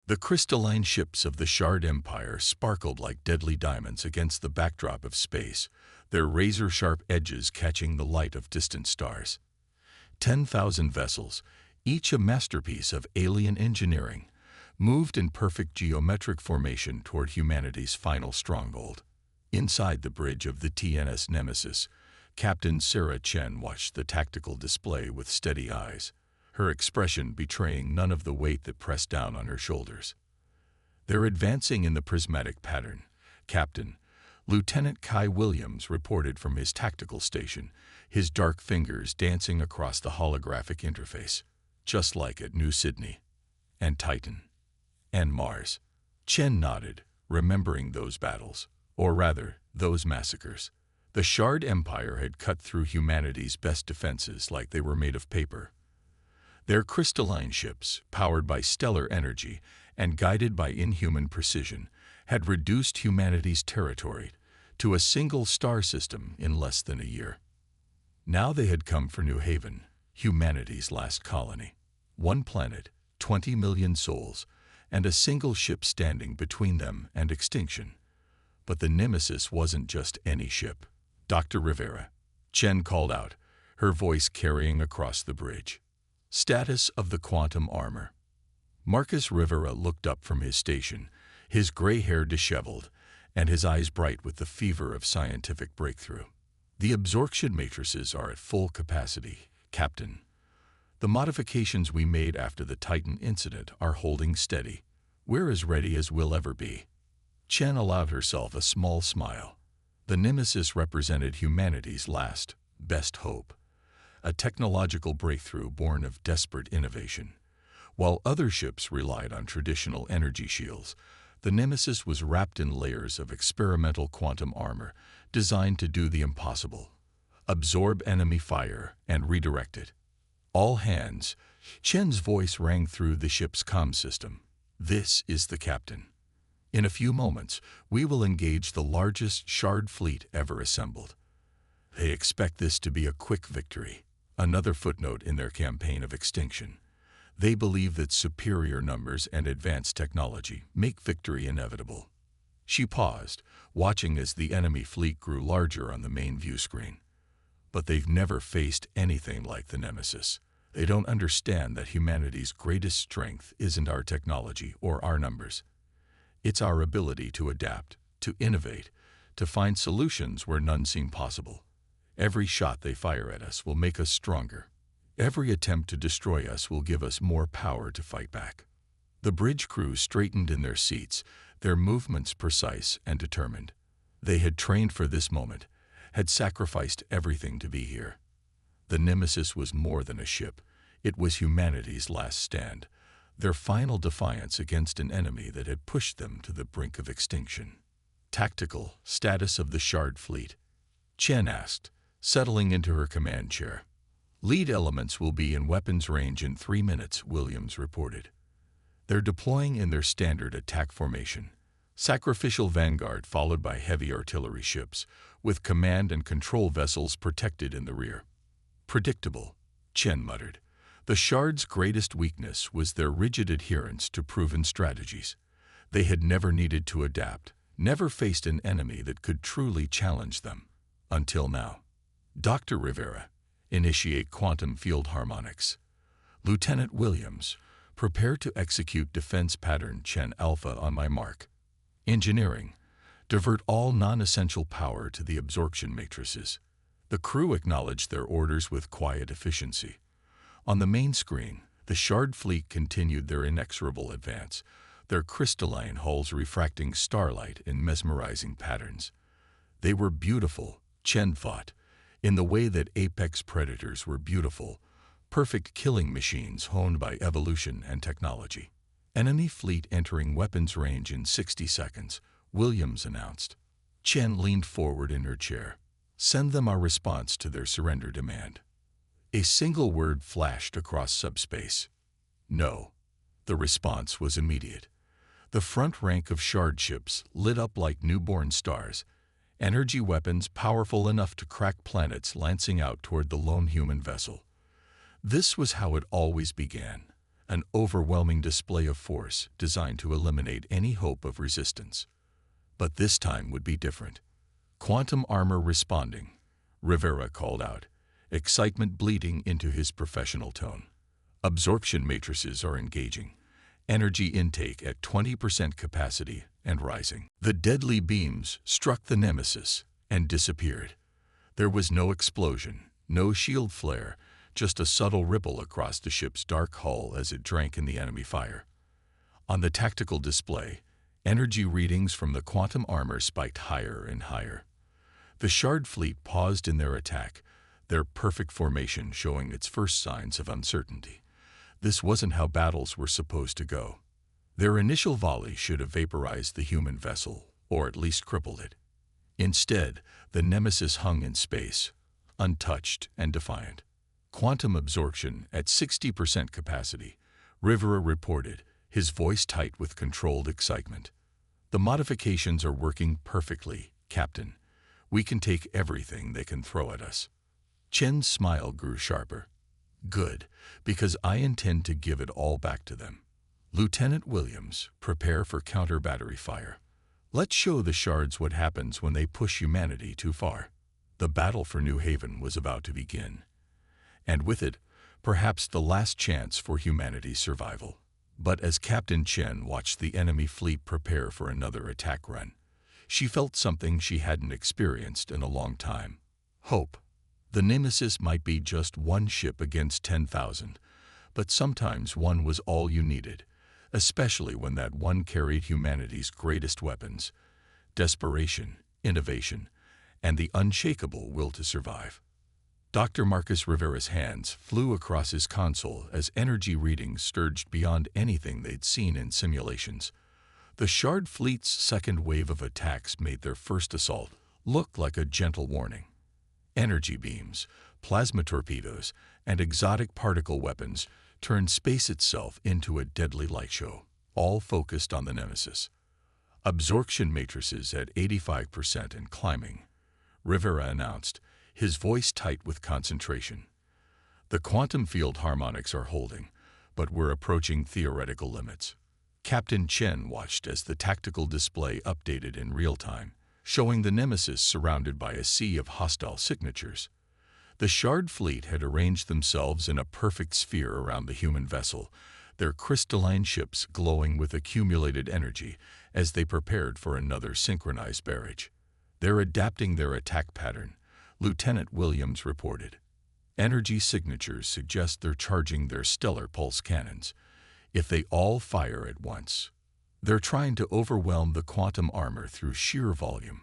The crystalline ships of the Shard Empire sparkled like deadly diamonds against the backdrop of space, their razor-sharp edges catching the light of distant stars. 10,000 vessels, each a masterpiece of alien engineering, moved in perfect geometric formation toward humanity's final stronghold. Inside the bridge of the TNS Nemesis, Captain Sarah Chen watched the tactical display with steady eyes, her expression betraying none of the weight that pressed down on her shoulders. "They're advancing in the prismatic pattern, Captain," Lieutenant Kai Williams reported from his tactical station, his dark fingers dancing across the holographic interface. "Just like at New Sydney. And Titan. And Mars." Chen nodded, remembering those battles, or rather, those massacres. The Shard Empire had cut through humanity's best defenses like they were made of paper. Their crystalline ships, powered by stellar energy and guided by inhuman precision, had reduced humanity's territory to a single star system in less than a year. Now they had come for New Haven, humanity's last colony. One planet, 20 million souls, and a single ship standing between them and extinction. But the Nemesis wasn't just any ship. "Dr. Rivera," Chen called out, her voice carrying across the bridge. "Status of the quantum armor." Marcus Rivera looked up from his station, his gray hair disheveled, and his eyes bright with the fever of scientific breakthrough. "The absorption matrices are at full capacity, Captain. The modifications we made after the Titan incident are holding steady. We're as ready as we'll ever be." Chen allowed herself a small smile. The Nemesis represented humanity's last, best hope, a technological breakthrough born of desperate innovation. While other ships relied on traditional energy shields, the Nemesis was wrapped in layers of experimental quantum armor designed to do the impossible: absorb enemy fire and redirect it. "All hands," Chen's voice rang through the ship's comm system. "This is the captain. In a few moments, we will engage the largest Shard fleet ever assembled. They expect this to be a quick victory, another footnote in their campaign of extinction. They believe that superior numbers and advanced technology make victory inevitable." She paused, watching as the enemy fleet grew larger on the main view screen. "But they've never faced anything like the Nemesis. They don't understand that humanity's greatest strength isn't our technology or our numbers. It's our ability to adapt, to innovate, to find solutions where none seem possible. Every shot they fire at us will make us stronger. Every attempt to destroy us will give us more power to fight back." The bridge crew straightened in their seats, their movements precise and determined. They had trained for this moment, had sacrificed everything to be here. The Nemesis was more than a ship. It was humanity's last stand, their final defiance against an enemy that had pushed them to the brink of extinction. "Tactical status of the Shard fleet?" Chen asked, settling into her command chair. "Lead elements will be in weapons range in 3 minutes," Williams reported. "They're deploying in their standard attack formation. Sacrificial vanguard followed by heavy artillery ships, with command and control vessels protected in the rear." "Predictable," Chen muttered. The Shard's greatest weakness was their rigid adherence to proven strategies. They had never needed to adapt, never faced an enemy that could truly challenge them. Until now. "Dr. Rivera, initiate quantum field harmonics." "Lieutenant Williams, prepare to execute defense pattern Chen Alpha on my mark." "Engineering, divert all non-essential power to the absorption matrices." The crew acknowledged their orders with quiet efficiency. On the main screen, the Shard fleet continued their inexorable advance, their crystalline hulls refracting starlight in mesmerizing patterns. They were beautiful, Chen thought, in the way that apex predators were beautiful, perfect killing machines honed by evolution and technology. "Enemy fleet entering weapons range in 60 seconds, Williams announced. Chen leaned forward in her chair. "Send them our response to their surrender demand." A single word flashed across subspace. "No." The response was immediate. The front rank of Shard ships lit up like newborn stars, energy weapons powerful enough to crack planets lancing out toward the lone human vessel. This was how it always began, an overwhelming display of force designed to eliminate any hope of resistance. But this time would be different. Quantum armor responding, Rivera called out, excitement bleeding into his professional tone. Absorption matrices are engaging, energy intake at 20% capacity and rising. The deadly beams struck the nemesis and disappeared. There was no explosion, no shield flare, just a subtle ripple across the ship's dark hull as it drank in the enemy fire. On the tactical display, energy readings from the quantum armor spiked higher and higher. The Shard fleet paused in their attack, their perfect formation showing its first signs of uncertainty. This wasn't how battles were supposed to go. Their initial volley should have vaporized the human vessel, or at least crippled it. Instead, the nemesis hung in space, untouched and defiant. Quantum absorption at 60% capacity, Rivera reported, his voice tight with controlled excitement. The modifications are working perfectly, Captain. We can take everything they can throw at us. Chen's smile grew sharper. Good, because I intend to give it all back to them. Lieutenant Williams, prepare for counter-battery fire. Let's show the Shards what happens when they push humanity too far. The battle for New Haven was about to begin. And with it, perhaps the last chance for humanity's survival. But as Captain Chen watched the enemy fleet prepare for another attack run, she felt something she hadn't experienced in a long time. Hope. The Nemesis might be just one ship against 10,000, but sometimes one was all you needed, especially when that one carried humanity's greatest weapons: desperation, innovation, and the unshakable will to survive. Dr. Marcus Rivera's hands flew across his console as energy readings surged beyond anything they'd seen in simulations. The Shard fleet's second wave of attacks made their first assault look like a gentle warning. Energy beams, plasma torpedoes, and exotic particle weapons turned space itself into a deadly light show, all focused on the nemesis. Absorption matrices at 85% and climbing, Rivera announced, his voice tight with concentration. The quantum field harmonics are holding, but we're approaching theoretical limits. Captain Chen watched as the tactical display updated in real time, showing the nemesis surrounded by a sea of hostile signatures. The Shard fleet had arranged themselves in a perfect sphere around the human vessel, their crystalline ships glowing with accumulated energy as they prepared for another synchronized barrage. They're adapting their attack pattern, Lieutenant Williams reported. Energy signatures suggest they're charging their stellar pulse cannons. If they all fire at once, they're trying to overwhelm the quantum armor through sheer volume,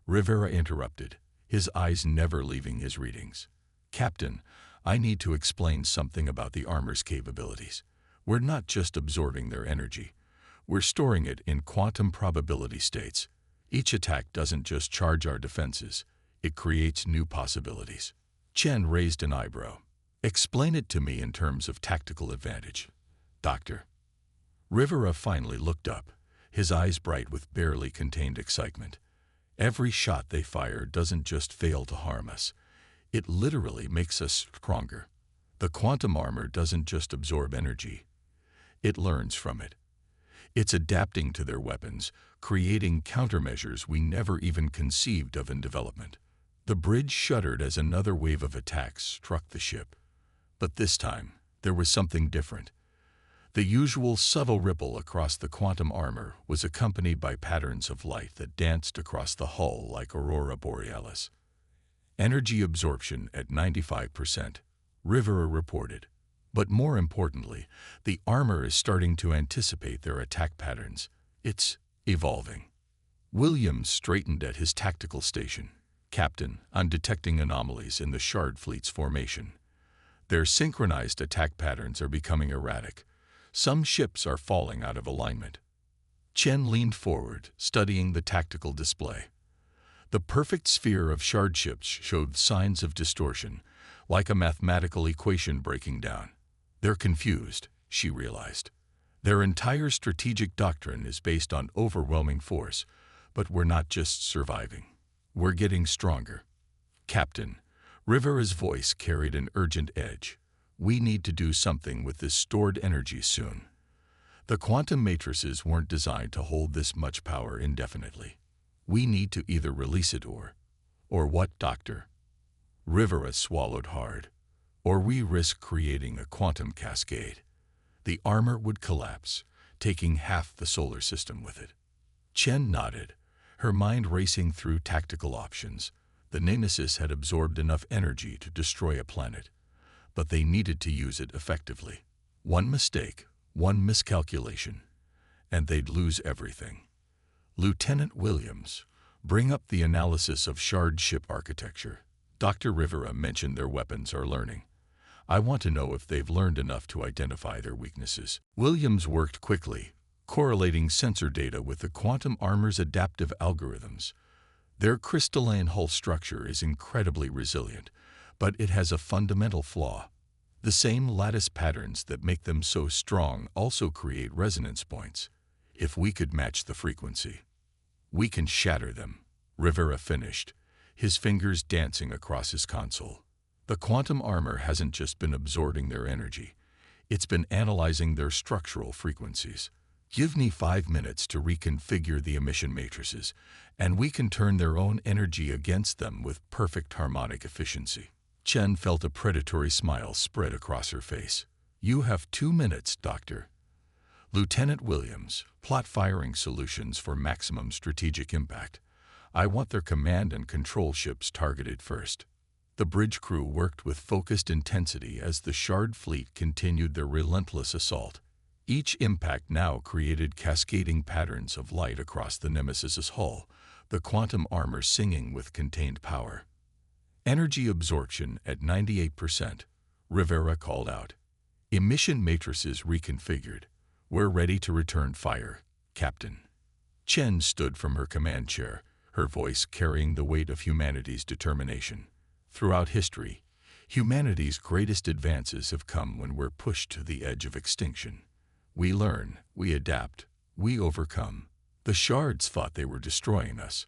Rivera interrupted, his eyes never leaving his readings. Captain, I need to explain something about the armor's capabilities. We're not just absorbing their energy. We're storing it in quantum probability states. Each attack doesn't just charge our defenses, it creates new possibilities. Chen raised an eyebrow. Explain it to me in terms of tactical advantage, Doctor. Rivera finally looked up, his eyes bright with barely contained excitement. Every shot they fire doesn't just fail to harm us. It literally makes us stronger. The quantum armor doesn't just absorb energy. It learns from it. It's adapting to their weapons, creating countermeasures we never even conceived of in development. The bridge shuddered as another wave of attacks struck the ship. But this time, there was something different. The usual subtle ripple across the quantum armor was accompanied by patterns of light that danced across the hull like aurora borealis. Energy absorption at 95%, Rivera reported. But more importantly, the armor is starting to anticipate their attack patterns. It's evolving. Williams straightened at his tactical station. Captain, I'm detecting anomalies in the Shard fleet's formation. Their synchronized attack patterns are becoming erratic. Some ships are falling out of alignment. Chen leaned forward, studying the tactical display. The perfect sphere of Shard ships showed signs of distortion, like a mathematical equation breaking down. They're confused, she realized. Their entire strategic doctrine is based on overwhelming force, but we're not just surviving. We're getting stronger. Captain, Rivera's voice carried an urgent edge. We need to do something with this stored energy soon. The quantum matrices weren't designed to hold this much power indefinitely. We need to either release it or what, Doctor? Rivera swallowed hard. Or we risk creating a quantum cascade. The armor would collapse, taking half the solar system with it. Chen nodded, her mind racing through tactical options. The Nemesis had absorbed enough energy to destroy a planet, but they needed to use it effectively. One mistake, one miscalculation, and they'd lose everything. Lieutenant Williams, bring up the analysis of shard ship architecture. Dr. Rivera mentioned their weapons are learning. I want to know if they've learned enough to identify their weaknesses. Williams worked quickly, correlating sensor data with the quantum armor's adaptive algorithms. Their crystalline hull structure is incredibly resilient, but it has a fundamental flaw. The same lattice patterns that make them so strong also create resonance points. If we could match the frequency, we can shatter them. Rivera finished, his fingers dancing across his console. The quantum armor hasn't just been absorbing their energy, it's been analyzing their structural frequencies. Give me 5 minutes to reconfigure the emission matrices, and we can turn their own energy against them with perfect harmonic efficiency. Chen felt a predatory smile spread across her face. You have 2 minutes, Doctor. Lieutenant Williams, plot firing solutions for maximum strategic impact. I want their command and control ships targeted first. The bridge crew worked with focused intensity as the Shard fleet continued their relentless assault. Each impact now created cascading patterns of light across the Nemesis's hull, the quantum armor singing with contained power. Energy absorption at 98%, Rivera called out. Emission matrices reconfigured. We're ready to return fire, Captain. Chen stood from her command chair, her voice carrying the weight of humanity's determination. Throughout history, humanity's greatest advances have come when we're pushed to the edge of extinction. We learn, we adapt, we overcome. The Shards thought they were destroying us.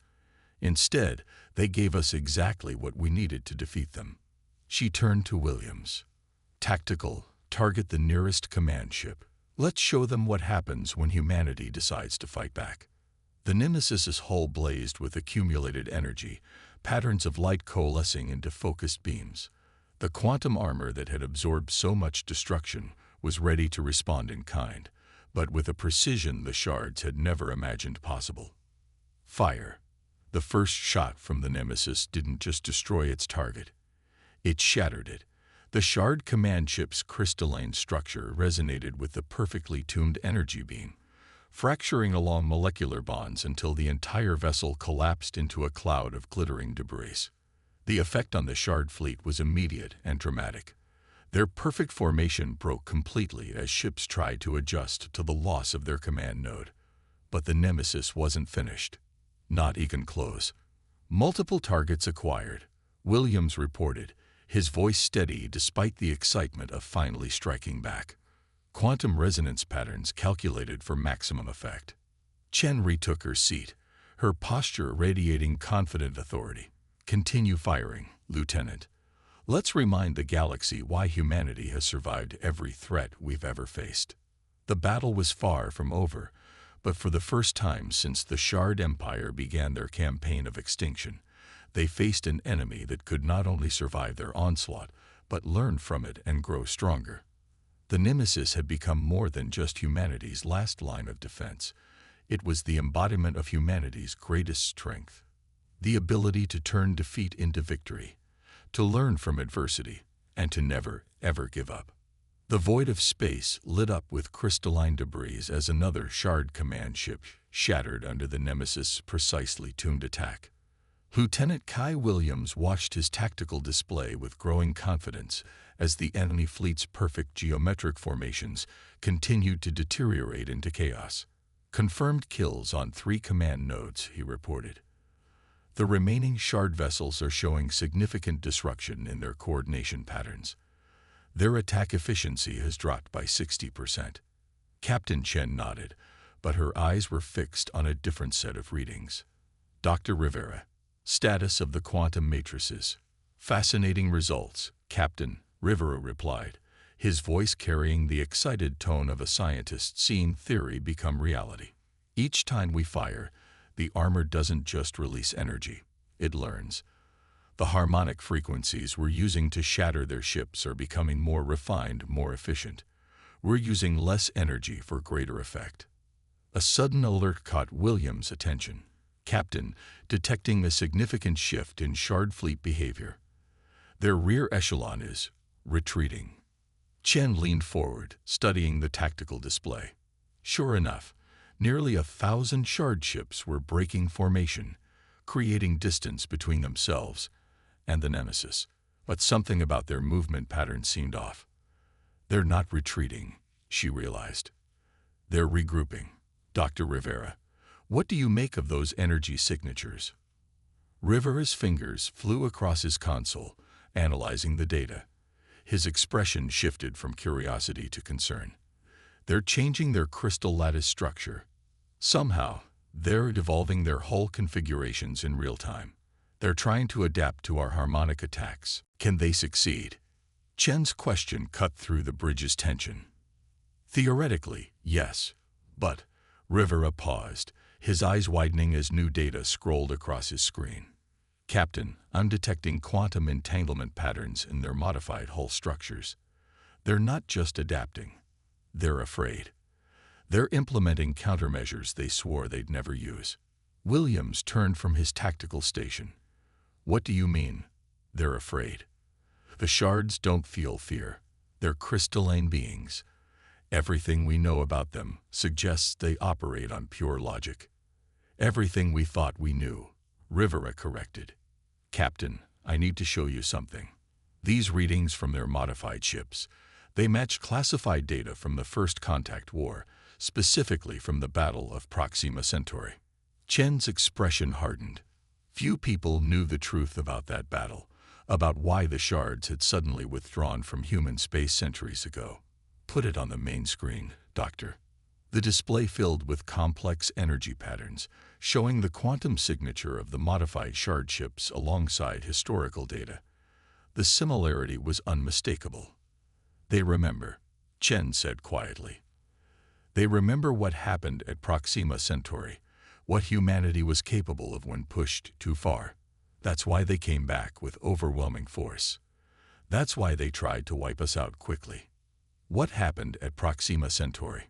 Instead, they gave us exactly what we needed to defeat them. She turned to Williams. Tactical, target the nearest command ship. Let's show them what happens when humanity decides to fight back. The Nemesis's hull blazed with accumulated energy, patterns of light coalescing into focused beams. The quantum armor that had absorbed so much destruction was ready to respond in kind, but with a precision the Shards had never imagined possible. Fire. The first shot from the Nemesis didn't just destroy its target. It shattered it. The Shard command ship's crystalline structure resonated with the perfectly tuned energy beam, fracturing along molecular bonds until the entire vessel collapsed into a cloud of glittering debris. The effect on the Shard fleet was immediate and dramatic. Their perfect formation broke completely as ships tried to adjust to the loss of their command node. But the Nemesis wasn't finished. Not even close. Multiple targets acquired, Williams reported, his voice steady despite the excitement of finally striking back. Quantum resonance patterns calculated for maximum effect. Chen retook her seat, her posture radiating confident authority. Continue firing, Lieutenant. Let's remind the galaxy why humanity has survived every threat we've ever faced. The battle was far from over, but for the first time since the Shard Empire began their campaign of extinction, they faced an enemy that could not only survive their onslaught, but learn from it and grow stronger. The Nemesis had become more than just humanity's last line of defense. It was the embodiment of humanity's greatest strength. The ability to turn defeat into victory, to learn from adversity, and to never, ever give up. The void of space lit up with crystalline debris as another Shard command ship shattered under the Nemesis' precisely tuned attack. Lieutenant Kai Williams watched his tactical display with growing confidence as the enemy fleet's perfect geometric formations continued to deteriorate into chaos. Confirmed kills on 3 command nodes, he reported. The remaining Shard vessels are showing significant disruption in their coordination patterns. Their attack efficiency has dropped by 60%. Captain Chen nodded, but her eyes were fixed on a different set of readings. Dr. Rivera. Status of the quantum matrices. Fascinating results, Captain, Rivera replied, his voice carrying the excited tone of a scientist seeing theory become reality. Each time we fire, the armor doesn't just release energy, it learns. The harmonic frequencies we're using to shatter their ships are becoming more refined, more efficient. We're using less energy for greater effect. A sudden alert caught Williams' attention. Captain, detecting a significant shift in Shard Fleet behavior. Their rear echelon is retreating. Chen leaned forward, studying the tactical display. Sure enough, nearly 1,000 Shard ships were breaking formation, creating distance between themselves and the Nemesis. But something about their movement pattern seemed off. They're not retreating, she realized. They're regrouping. Dr. Rivera, what do you make of those energy signatures? Rivera's fingers flew across his console, analyzing the data. His expression shifted from curiosity to concern. They're changing their crystal lattice structure. Somehow, they're evolving their hull configurations in real time. They're trying to adapt to our harmonic attacks. Can they succeed? Chen's question cut through the bridge's tension. Theoretically, yes. But Rivera paused, his eyes widening as new data scrolled across his screen. Captain, I'm detecting quantum entanglement patterns in their modified hull structures. They're not just adapting. They're afraid. They're implementing countermeasures they swore they'd never use. Williams turned from his tactical station. What do you mean, they're afraid? The Shards don't feel fear. They're crystalline beings. Everything we know about them suggests they operate on pure logic. Everything we thought we knew, Rivera corrected. Captain, I need to show you something. These readings from their modified ships, they match classified data from the First Contact War, specifically from the Battle of Proxima Centauri. Chen's expression hardened. Few people knew the truth about that battle, about why the Shards had suddenly withdrawn from human space centuries ago. Put it on the main screen, Doctor. The display filled with complex energy patterns, showing the quantum signature of the modified Shard ships alongside historical data. The similarity was unmistakable. They remember, Chen said quietly. They remember what happened at Proxima Centauri, what humanity was capable of when pushed too far. That's why they came back with overwhelming force. That's why they tried to wipe us out quickly. What happened at Proxima Centauri?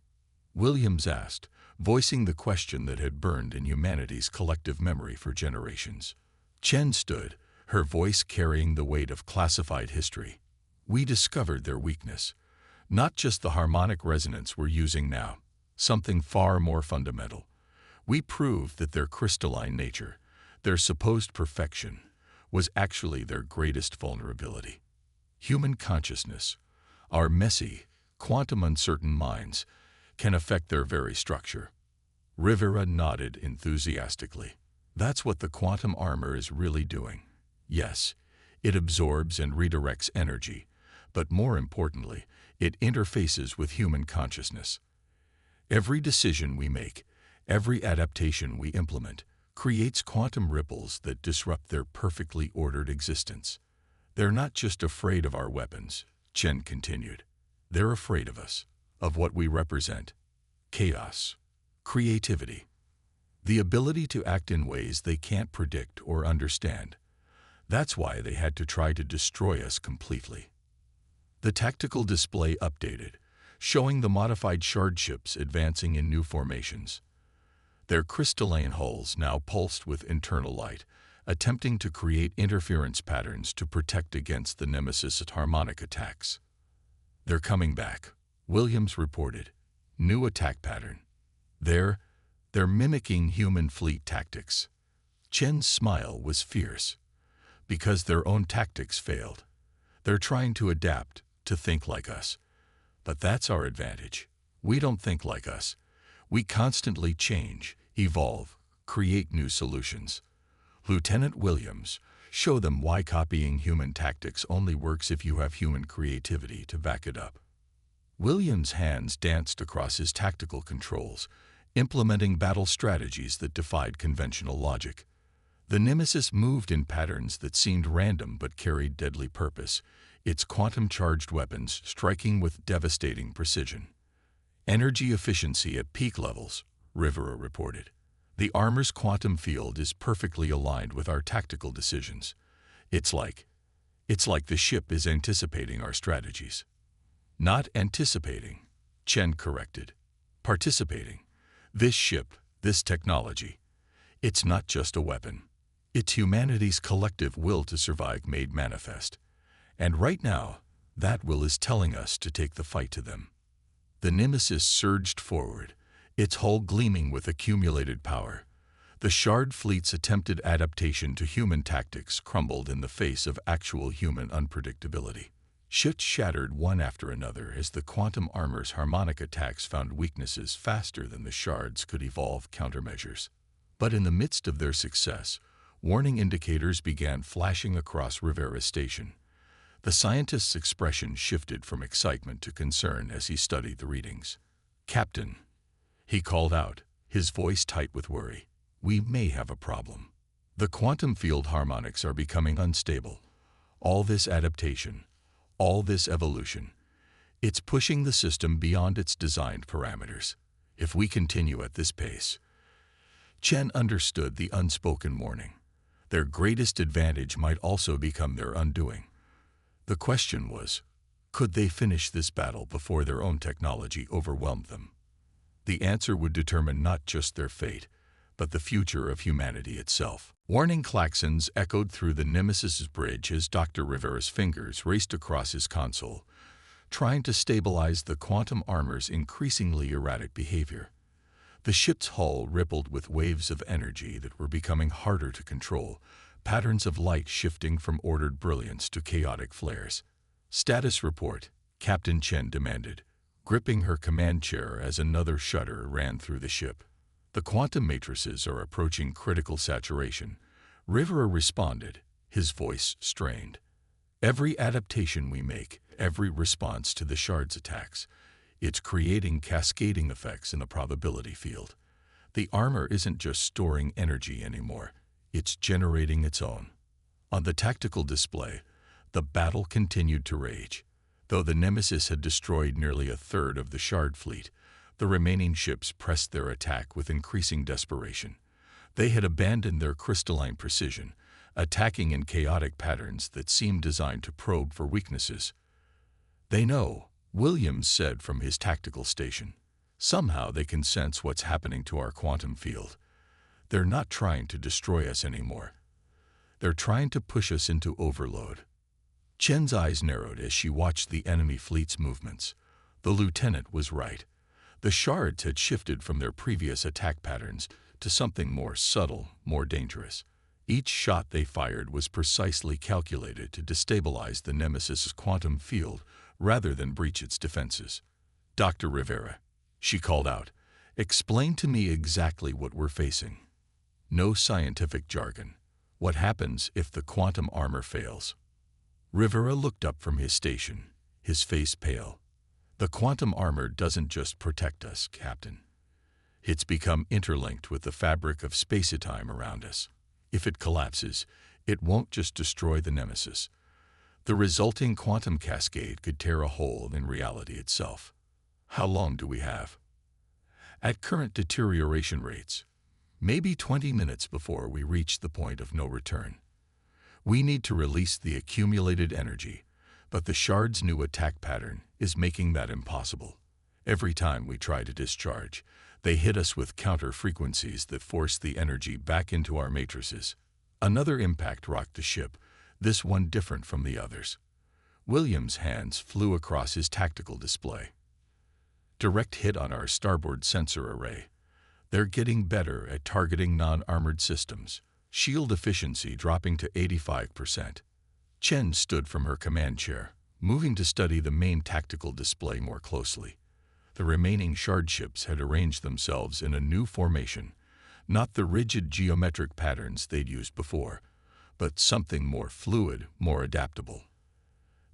Williams asked, voicing the question that had burned in humanity's collective memory for generations. Chen stood, her voice carrying the weight of classified history. We discovered their weakness. Not just the harmonic resonance we're using now, something far more fundamental. We proved that their crystalline nature, their supposed perfection, was actually their greatest vulnerability. Human consciousness, our messy, quantum-uncertain minds, can affect their very structure. Rivera nodded enthusiastically. That's what the quantum armor is really doing. Yes, it absorbs and redirects energy, but more importantly, it interfaces with human consciousness. Every decision we make, every adaptation we implement, creates quantum ripples that disrupt their perfectly ordered existence. They're not just afraid of our weapons, Chen continued. They're afraid of us, of what we represent. Chaos, creativity, the ability to act in ways they can't predict or understand. That's why they had to try to destroy us completely. The tactical display updated, showing the modified Shard ships advancing in new formations. Their crystalline hulls now pulsed with internal light, attempting to create interference patterns to protect against the Nemesis' harmonic attacks. They're coming back, Williams reported. New attack pattern. They're mimicking human fleet tactics. Chen's smile was fierce. Because their own tactics failed. They're trying to adapt, to think like us. But that's our advantage. We don't think like us. We constantly change, evolve, create new solutions. Lieutenant Williams, show them why copying human tactics only works if you have human creativity to back it up. Williams' hands danced across his tactical controls, implementing battle strategies that defied conventional logic. The Nemesis moved in patterns that seemed random but carried deadly purpose, its quantum-charged weapons striking with devastating precision. Energy efficiency at peak levels, Rivera reported. The armor's quantum field is perfectly aligned with our tactical decisions. It's like the ship is anticipating our strategies. Not anticipating, Chen corrected. Participating. This ship, this technology, it's not just a weapon. It's humanity's collective will to survive made manifest. And right now, that will is telling us to take the fight to them. The Nemesis surged forward, its hull gleaming with accumulated power. The Shard fleet's attempted adaptation to human tactics crumbled in the face of actual human unpredictability. Ships shattered one after another as the quantum armor's harmonic attacks found weaknesses faster than the Shards could evolve countermeasures. But in the midst of their success, warning indicators began flashing across Rivera's station. The scientist's expression shifted from excitement to concern as he studied the readings. "Captain," he called out, his voice tight with worry, "we may have a problem. The quantum field harmonics are becoming unstable. All this adaptation, all this evolution, it's pushing the system beyond its designed parameters. If we continue at this pace..." Chen understood the unspoken warning. Their greatest advantage might also become their undoing. The question was, could they finish this battle before their own technology overwhelmed them? The answer would determine not just their fate, but the future of humanity itself. Warning klaxons echoed through the Nemesis's bridge as Dr. Rivera's fingers raced across his console, trying to stabilize the quantum armor's increasingly erratic behavior. The ship's hull rippled with waves of energy that were becoming harder to control, patterns of light shifting from ordered brilliance to chaotic flares. "Status report," Captain Chen demanded, gripping her command chair as another shudder ran through the ship. "The quantum matrices are approaching critical saturation," Rivera responded, his voice strained. "Every adaptation we make, every response to the Shard's attacks, it's creating cascading effects in the probability field. The armor isn't just storing energy anymore, it's generating its own." On the tactical display, the battle continued to rage. Though the Nemesis had destroyed nearly a third of the Shard fleet, the remaining ships pressed their attack with increasing desperation. They had abandoned their crystalline precision, attacking in chaotic patterns that seemed designed to probe for weaknesses. "They know," Williams said from his tactical station. "Somehow they can sense what's happening to our quantum field. They're not trying to destroy us anymore. They're trying to push us into overload." Chen's eyes narrowed as she watched the enemy fleet's movements. The lieutenant was right. The Shards had shifted from their previous attack patterns to something more subtle, more dangerous. Each shot they fired was precisely calculated to destabilize the Nemesis's quantum field rather than breach its defenses. "Dr. Rivera," she called out, "explain to me exactly what we're facing." No scientific jargon. What happens if the quantum armor fails? Rivera looked up from his station, his face pale. "The quantum armor doesn't just protect us, Captain. It's become interlinked with the fabric of space-time around us. If it collapses, it won't just destroy the Nemesis. The resulting quantum cascade could tear a hole in reality itself. How long do we have?" "At current deterioration rates, maybe 20 minutes before we reach the point of no return. We need to release the accumulated energy, but the Shard's new attack pattern is making that impossible. Every time we try to discharge, they hit us with counter frequencies that force the energy back into our matrices." Another impact rocked the ship, this one different from the others. Williams' hands flew across his tactical display. "Direct hit on our starboard sensor array. They're getting better at targeting non-armored systems, shield efficiency dropping to 85%. Chen stood from her command chair, moving to study the main tactical display more closely. The remaining Shard ships had arranged themselves in a new formation, not the rigid geometric patterns they'd used before, but something more fluid, more adaptable.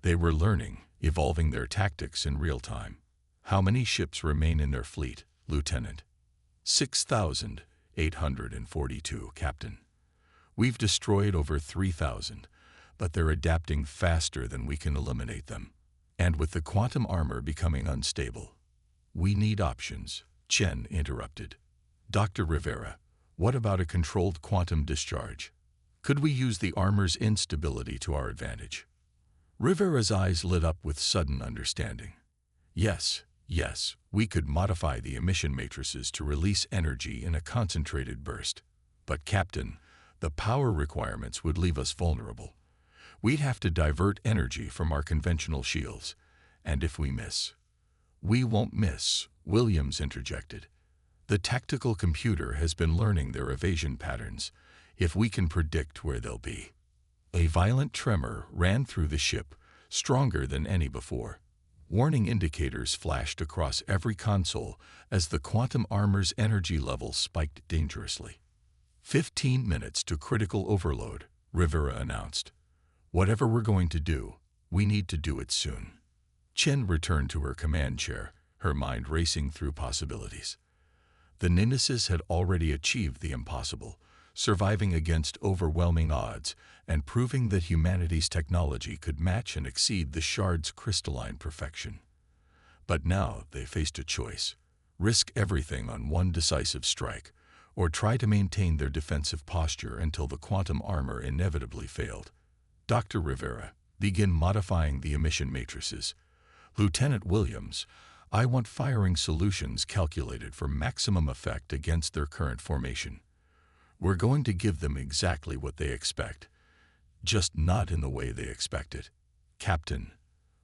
They were learning, evolving their tactics in real time. "How many ships remain in their fleet, Lieutenant?" 6,842, Captain. "We've destroyed over 3,000, but they're adapting faster than we can eliminate them. And with the quantum armor becoming unstable, we need options, Chen interrupted. Dr. Rivera, what about a controlled quantum discharge? Could we use the armor's instability to our advantage? Rivera's eyes lit up with sudden understanding. Yes, we could modify the emission matrices to release energy in a concentrated burst. But Captain, the power requirements would leave us vulnerable. We'd have to divert energy from our conventional shields. And if we miss... We won't miss, Williams interjected. The tactical computer has been learning their evasion patterns, if we can predict where they'll be. A violent tremor ran through the ship, stronger than any before. Warning indicators flashed across every console as the quantum armor's energy level spiked dangerously. 15 minutes to critical overload, Rivera announced. Whatever we're going to do, we need to do it soon. Chen returned to her command chair, her mind racing through possibilities. The Nemesis had already achieved the impossible, surviving against overwhelming odds and proving that humanity's technology could match and exceed the Shard's crystalline perfection. But now they faced a choice: risk everything on one decisive strike, or try to maintain their defensive posture until the quantum armor inevitably failed. Dr. Rivera, begin modifying the emission matrices. Lieutenant Williams, I want firing solutions calculated for maximum effect against their current formation. We're going to give them exactly what they expect, just not in the way they expect it. Captain,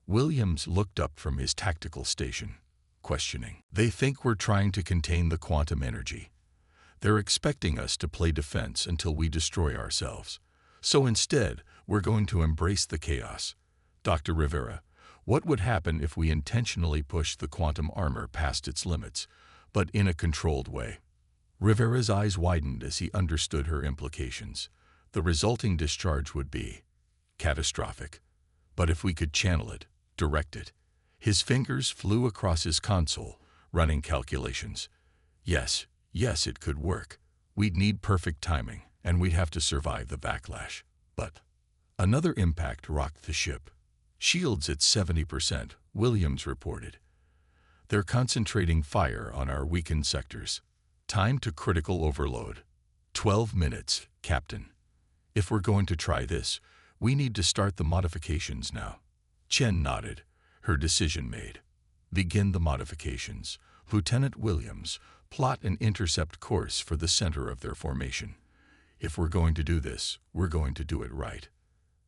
Williams looked up from his tactical station, questioning. They think we're trying to contain the quantum energy. They're expecting us to play defense until we destroy ourselves. So instead, we're going to embrace the chaos. Dr. Rivera, what would happen if we intentionally pushed the quantum armor past its limits, but in a controlled way? Rivera's eyes widened as he understood her implications. The resulting discharge would be catastrophic. But if we could channel it, direct it. His fingers flew across his console, running calculations. Yes, it could work. We'd need perfect timing, and we'd have to survive the backlash. But another impact rocked the ship. Shields at 70%, Williams reported. They're concentrating fire on our weakened sectors. Time to critical overload. 12 minutes, Captain. If we're going to try this, we need to start the modifications now. Chen nodded, her decision made. Begin the modifications. Lieutenant Williams, plot an intercept course for the center of their formation. If we're going to do this, we're going to do it right.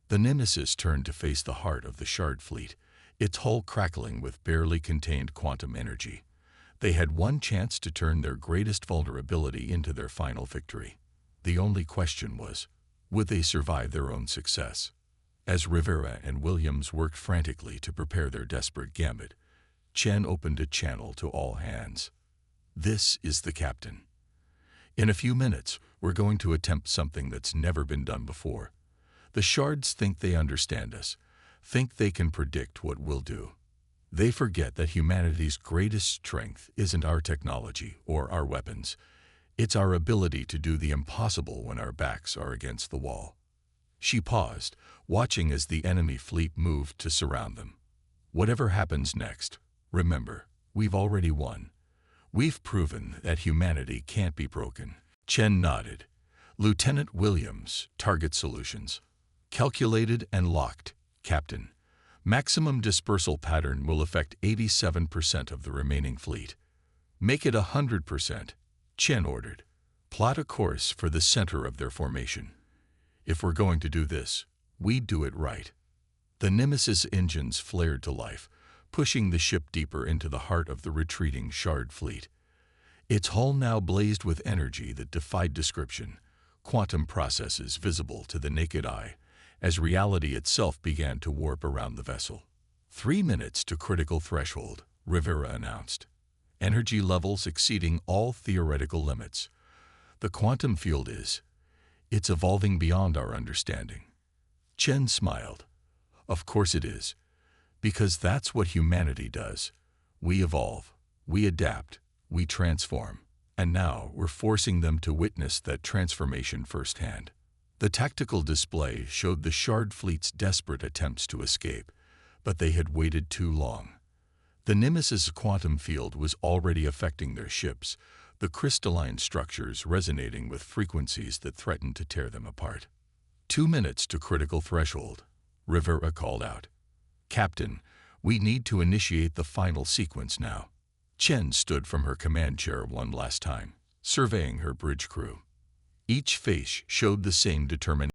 The Nemesis turned to face the heart of the Shard fleet, its hull crackling with barely contained quantum energy. They had one chance to turn their greatest vulnerability into their final victory. The only question was, would they survive their own success? As Rivera and Williams worked frantically to prepare their desperate gambit, Chen opened a channel to all hands. This is the captain. In a few minutes, we're going to attempt something that's never been done before. The Shards think they understand us, think they can predict what we'll do. They forget that humanity's greatest strength isn't our technology or our weapons. It's our ability to do the impossible when our backs are against the wall. She paused, watching as the enemy fleet moved to surround them. Whatever happens next, remember, we've already won. We've proven that humanity can't be broken. Chen nodded. Lieutenant Williams, Target Solutions. Calculated and locked, Captain. Maximum dispersal pattern will affect 87% of the remaining fleet. Make it 100%, Chen ordered. Plot a course for the center of their formation. If we're going to do this, we do it right. The Nemesis engines flared to life, pushing the ship deeper into the heart of the retreating Shard fleet. Its hull now blazed with energy that defied description, quantum processes visible to the naked eye, as reality itself began to warp around the vessel. 3 minutes to critical threshold, Rivera announced. Energy levels exceeding all theoretical limits. The quantum field it's evolving beyond our understanding. Chen smiled. Of course it is. Because that's what humanity does. We evolve, we adapt, we transform. And now we're forcing them to witness that transformation firsthand. The tactical display showed the Shard fleet's desperate attempts to escape, but they had waited too long. The Nemesis's quantum field was already affecting their ships, the crystalline structures resonating with frequencies that threatened to tear them apart. 2 minutes to critical threshold, Rivera called out. Captain, we need to initiate the final sequence now. Chen stood from her command chair one last time, surveying her bridge crew. Each face showed the same determination.